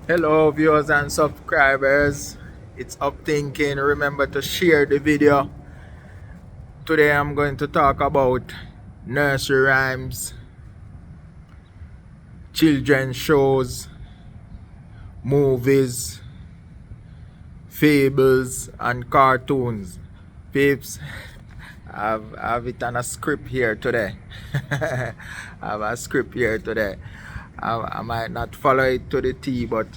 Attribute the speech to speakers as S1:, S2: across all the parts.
S1: Hello viewers and subscribers, it's Up Thinking. Remember to share the video. Today I'm going to talk about nursery rhymes, children's shows, movies, fables and cartoons. Peeps, I've it on a script here today. I have a script here today. I might not follow it to the T, but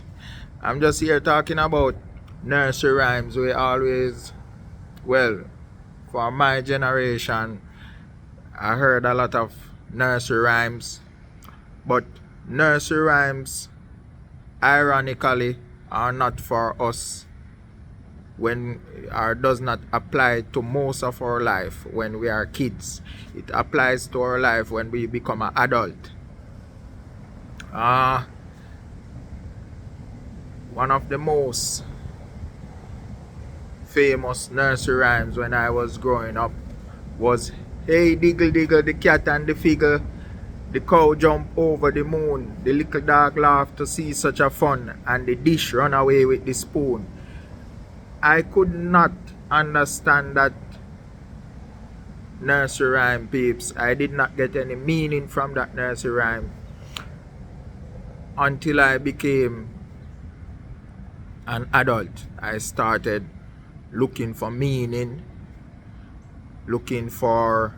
S1: I'm just here talking about nursery rhymes. We always, well, for my generation, I heard a lot of nursery rhymes, but nursery rhymes, ironically, are not for us when or does not apply to most of our life when we are kids. It applies to our life when we become an adult. One of the most famous nursery rhymes when I was growing up was "Hey diggle diggle, the cat and the figgle, the cow jump over the moon, the little dog laughed to see such a fun, and the dish run away with the spoon." I could not understand that nursery rhyme, peeps. I did not get any meaning from that nursery rhyme until I became an adult. I started looking for meaning, looking for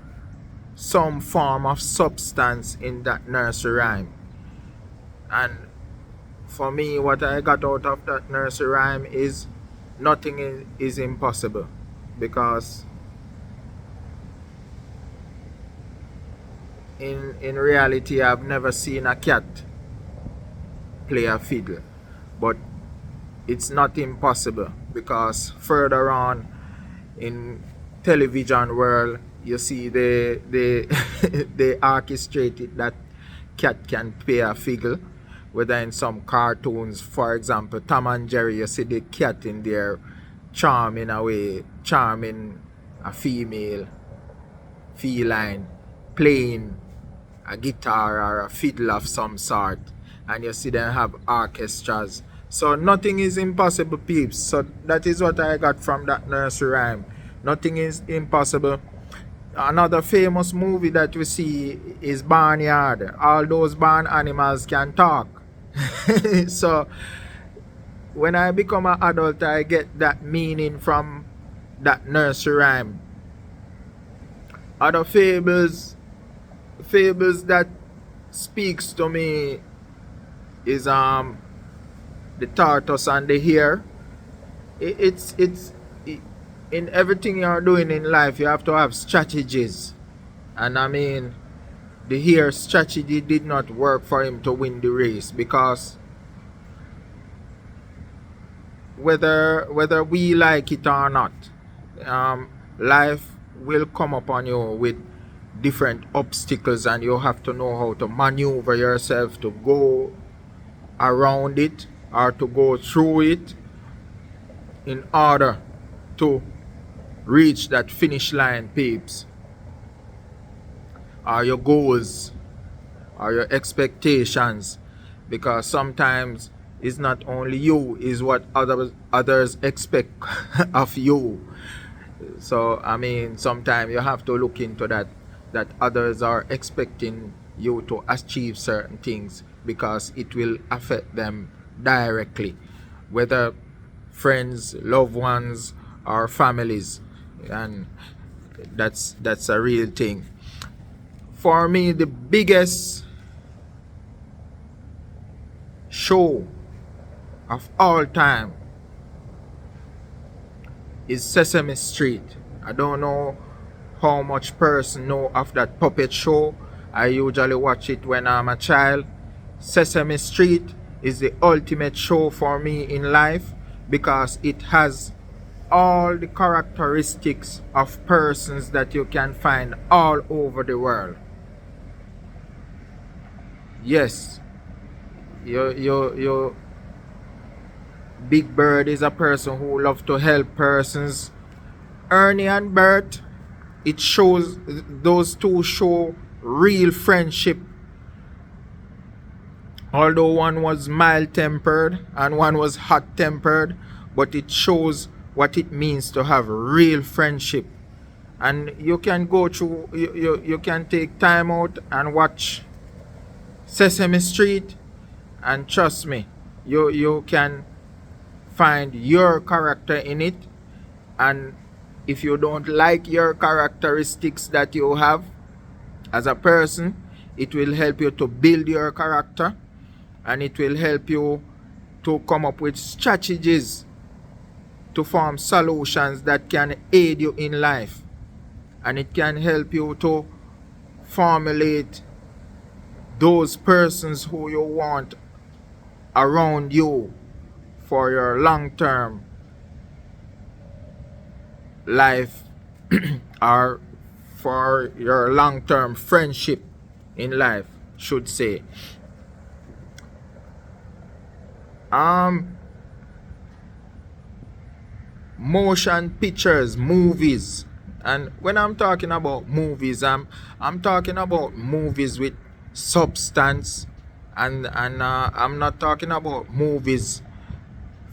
S1: some form of substance in that nursery rhyme. And for me, what I got out of that nursery rhyme is nothing is impossible, because in reality I've never seen a cat play a fiddle, but it's not impossible, because further on in television world you see they they orchestrated that cat can play a fiddle, whether in some cartoons, for example Tom and Jerry, you see the cat in there charming away, charming a female feline playing a guitar or a fiddle of some sort, and you see them have orchestras. So nothing is impossible, peeps. So that is what I got from that nursery rhyme. Nothing is impossible. Another famous movie that we see is Barnyard. All those barn animals can talk. So when I become an adult, I get that meaning from that nursery rhyme. Other fables that speaks to me is the tortoise and the hare. It's in everything you're doing in life you have to have strategies, and I mean the hare strategy did not work for him to win the race, because whether we like it or not, life will come upon you with different obstacles, and you have to know how to maneuver yourself to go around it or to go through it in order to reach that finish line, peeps, or your goals or your expectations, because sometimes it's not only you, is what others expect of you. So I mean sometimes you have to look into that others are expecting you to achieve certain things, because it will affect them directly, whether friends, loved ones or families, and that's a real thing. For me, the biggest show of all time is Sesame Street. I don't know how much person know of that puppet show. I usually watch it when I'm a child. Sesame Street is the ultimate show for me in life, because it has all the characteristics of persons that you can find all over the world. Yes, you Big Bird is a person who loves to help persons. Ernie and Bert, it shows, those two show real friendship Although one was mild tempered and one was hot tempered, but it shows what it means to have real friendship. And you can go through, you can take time out and watch Sesame Street, and trust me, you can find your character in it. And if you don't like your characteristics that you have as a person, it will help you to build your character, and it will help you to come up with strategies to form solutions that can aid you in life, and it can help you to formulate those persons who you want around you for your long-term life or for your long-term friendship in life, should say. Motion pictures, movies. And when I'm talking about movies, I'm talking about movies with substance, and I'm not talking about movies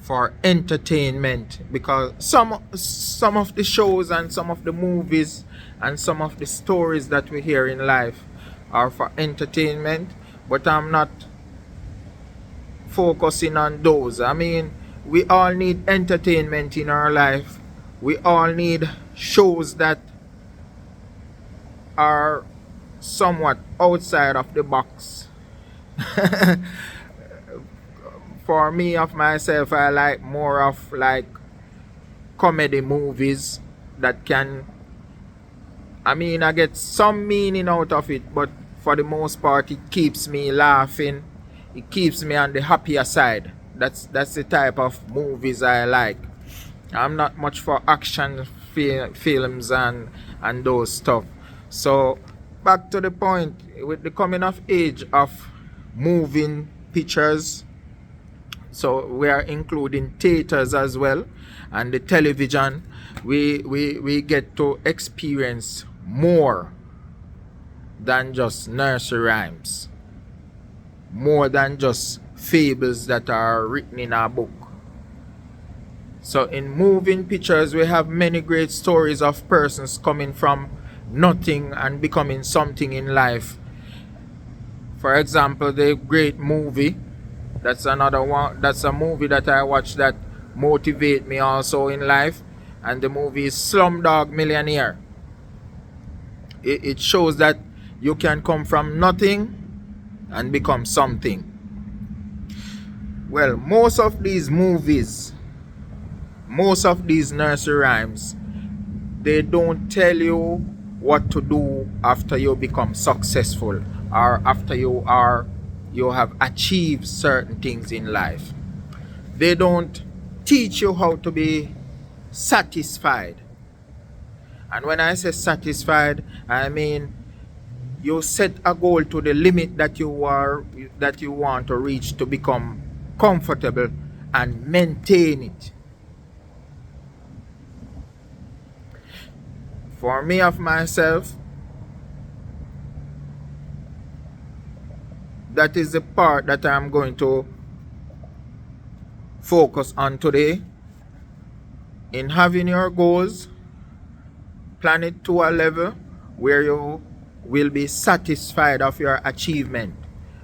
S1: for entertainment, because some of the shows and some of the movies and some of the stories that we hear in life are for entertainment, but I'm not focusing on those. I mean, we all need entertainment in our life. We all need shows that are somewhat outside of the box. For me, of myself, I like more of like comedy movies that can, I mean, I get some meaning out of it, but for the most part it keeps me laughing. It keeps me on the happier side. That's the type of movies I like. I'm not much for action films and those stuff. So back to the point, with the coming of age of moving pictures, so we are including theaters as well, and the television, we get to experience more than just nursery rhymes, more than just fables that are written in a book. So in moving pictures, we have many great stories of persons coming from nothing and becoming something in life. For example, the great movie, that's another one, that's a movie that I watched that motivate me also in life, and the movie is Slumdog Millionaire. It shows that you can come from nothing and become something. Well, most of these movies, most of these nursery rhymes, they don't tell you what to do after you become successful or after you have achieved certain things in life. They don't teach you how to be satisfied. And when I say satisfied, I mean you set a goal to the limit that you want to reach to become comfortable and maintain it. For me, of myself, that is the part that I'm going to focus on today. In having your goals, plan it to a level where you will be satisfied of your achievement.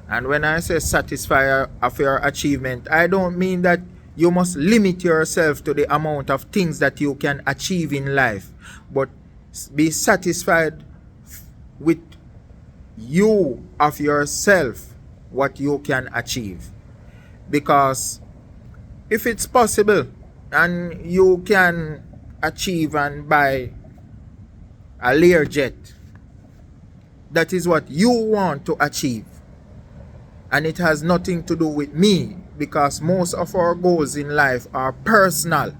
S1: And when I say satisfied of your achievement, I don't mean that you must limit yourself to the amount of things that you can achieve in life, but be satisfied with you of yourself, what you can achieve. Because if it's possible and you can achieve and buy a Learjet, that is what you want to achieve, and it has nothing to do with me, because most of our goals in life are personal.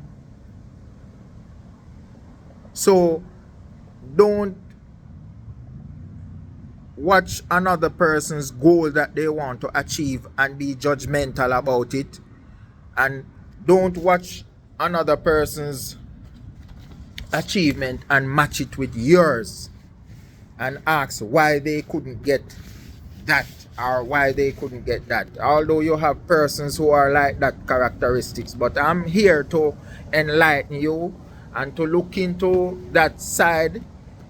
S1: So don't watch another person's goal that they want to achieve and be judgmental about it, and don't watch another person's achievement and match it with yours and ask why they couldn't get that or why they couldn't get that. Although you have persons who are like that characteristics, but I'm here to enlighten you and to look into that side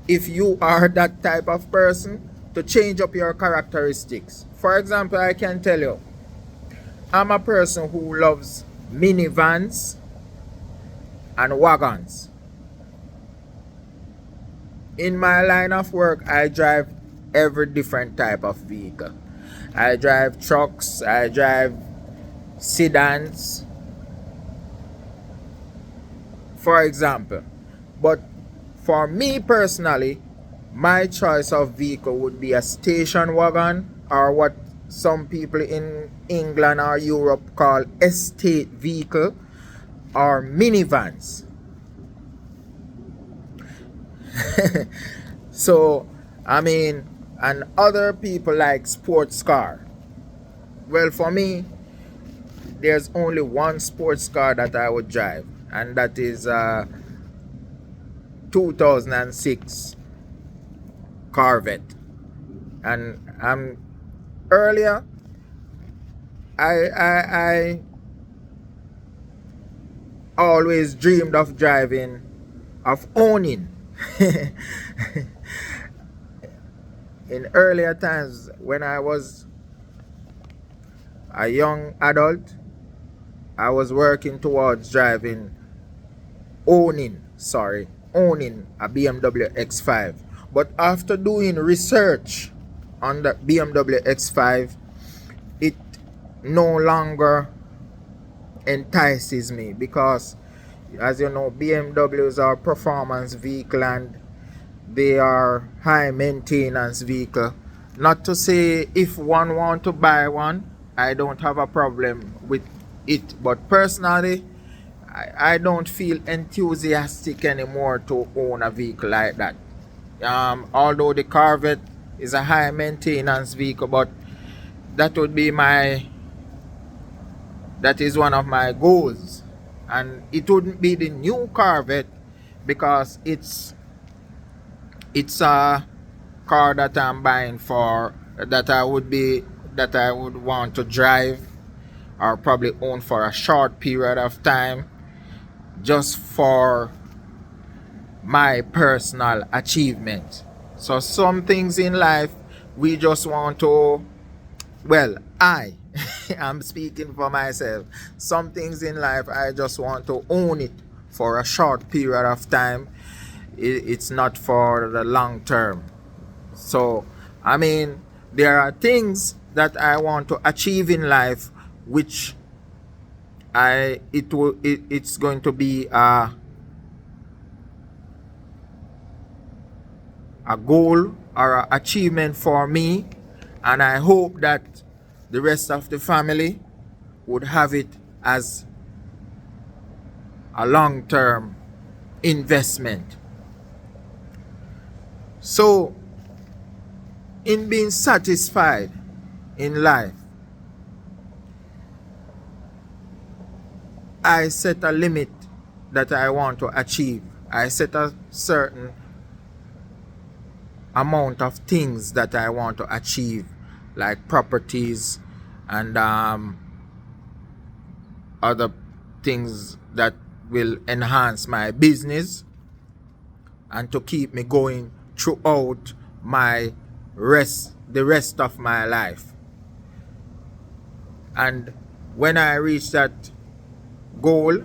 S1: if you are that type of person, to change up your characteristics. For example, I can tell you, I'm a person who loves minivans and wagons. In my line of work, I drive every different type of vehicle. I drive trucks, I drive sedans, for example. But for me personally, my choice of vehicle would be a station wagon, or what some people in England or Europe call estate vehicle, or minivans. So, I mean, and other people like sports car. Well, for me, there's only one sports car that I would drive, and that is 2006 Corvette. And earlier, I always dreamed of owning. In earlier times, when I was a young adult, I was working towards owning a BMW X5. But after doing research on the BMW X5, it no longer entices me, because, as you know, BMWs are performance vehicle and they are high maintenance vehicle. Not to say if one want to buy one, I don't have a problem with it, but personally, I don't feel enthusiastic anymore to own a vehicle like that. Although the Corvette is a high maintenance vehicle, but that is one of my goals. And it wouldn't be the new Corvette, because it's a car that I'm buying for, that I would want to drive, or probably own for a short period of time, just for my personal achievement. So some things in life we just want to, well, I'm speaking for myself. Some things in life I just want to own it for a short period of time. It's not for the long term. So, I mean, there are things that I want to achieve in life, which it's going to be a goal or an achievement for me, and I hope that the rest of the family would have it as a long-term investment. So, in being satisfied in life, I set a limit that I want to achieve. I set a certain amount of things that I want to achieve, like properties and other things that will enhance my business and to keep me going throughout the rest of my life. And when I reach that goal,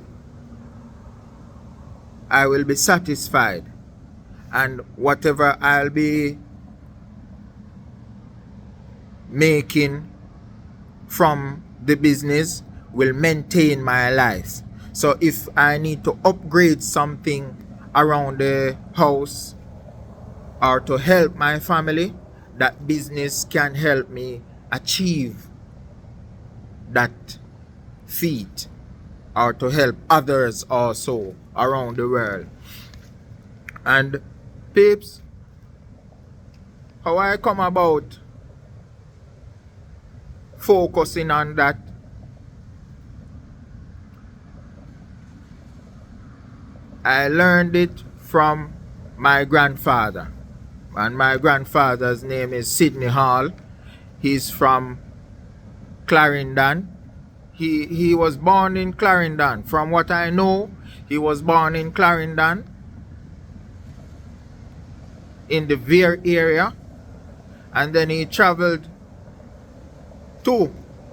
S1: I will be satisfied, and whatever I'll be making from the business will maintain my life. So if I need to upgrade something around the house or to help my family, that business can help me achieve that feat, or to help others also around the world. And peeps, how I come about focusing on that, I learned it from my grandfather, and my grandfather's name is Sidney Hall. He's from Clarendon. He was born in Clarendon. From what I know, he was born in Clarendon, in the Vere area, and then he traveled to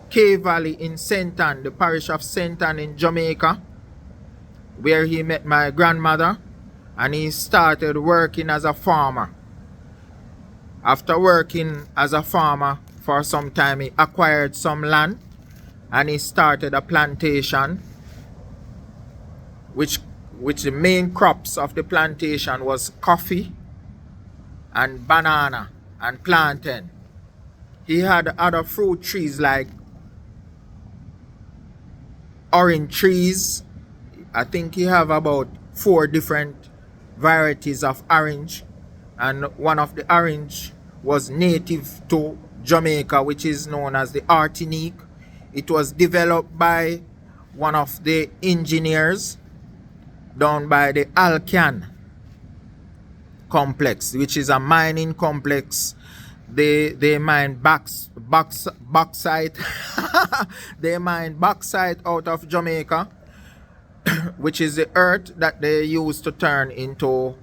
S1: Cay Valley in St. Ann, the parish of St. Ann in Jamaica, where he met my grandmother, and he started working as a farmer. After working as a farmer for some time, he acquired some land and he started a plantation, which the main crops of the plantation was coffee and banana and plantain. He had other fruit trees like orange trees. I think he have about 4 different varieties of orange, and one of the orange was native to Jamaica, which is known as the Martinique. It was developed by one of the engineers down by the Alcan complex, which is a mining complex. They mine bauxite. They mine bauxite out of Jamaica, which is the earth that they use to turn into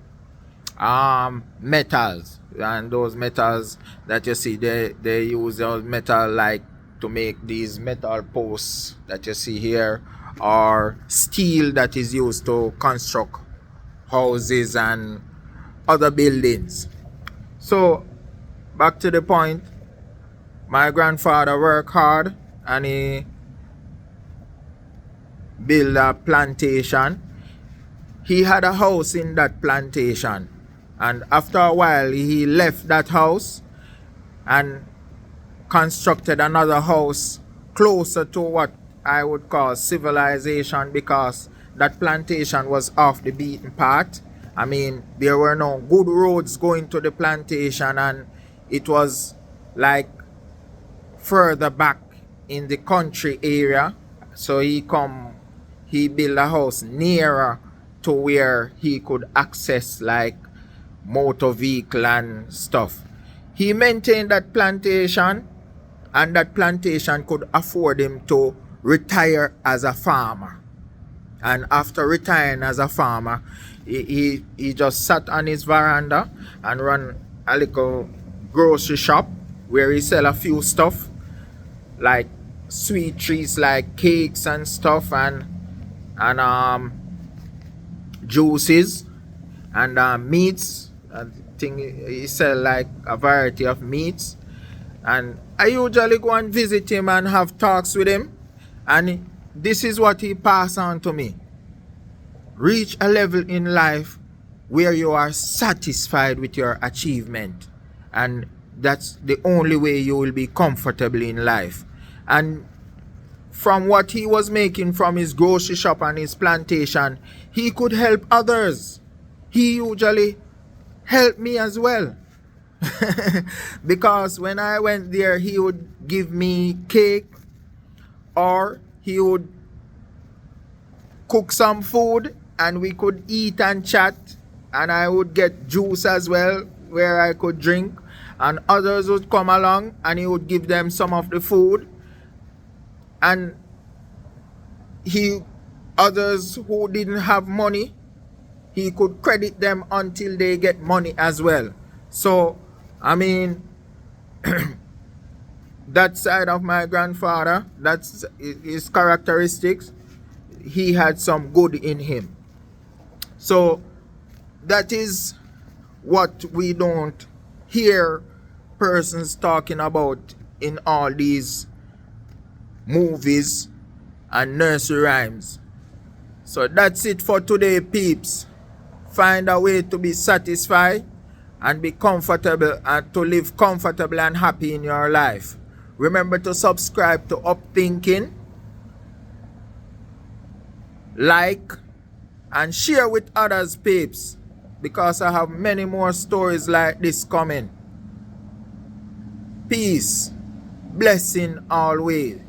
S1: metals. And those metals that you see, they use those metal like to make these metal posts that you see here, or steel that is used to construct houses and other buildings. So back to the point, my grandfather worked hard and he built a plantation. He had a house in that plantation, and after a while he left that house and constructed another house closer to what I would call civilization, because that plantation was off the beaten path. I mean, there were no good roads going to the plantation, and it was like further back in the country area. So he built a house nearer to where he could access like motor vehicle and stuff. He maintained that plantation, and that plantation could afford him to retire as a farmer. And after retiring as a farmer, he just sat on his veranda and run a little grocery shop where he sell a few stuff like sweet treats like cakes and stuff, and juices and meats. I think he sell like a variety of meats, and I usually go and visit him and have talks with him, and this is what he passed on to me. Reach a level in life where you are satisfied with your achievement, and that's the only way you will be comfortable in life. And from what he was making from his grocery shop and his plantation, he could help others. He usually helped me as well. Because when I went there, he would give me cake, or he would cook some food and we could eat and chat, and I would get juice as well where I could drink, and others would come along and he would give them some of the food, and others who didn't have money, he could credit them until they get money as well. So I mean, that side of my grandfather, that's his characteristics. He had some good in him. So that is what we don't hear persons talking about in all these movies and nursery rhymes. So that's it for today, peeps. Find a way to be satisfied and be comfortable, and to live comfortable and happy in your life. Remember to subscribe to Upthinking, like, and share with others, peeps, because I have many more stories like this coming. Peace, blessing always.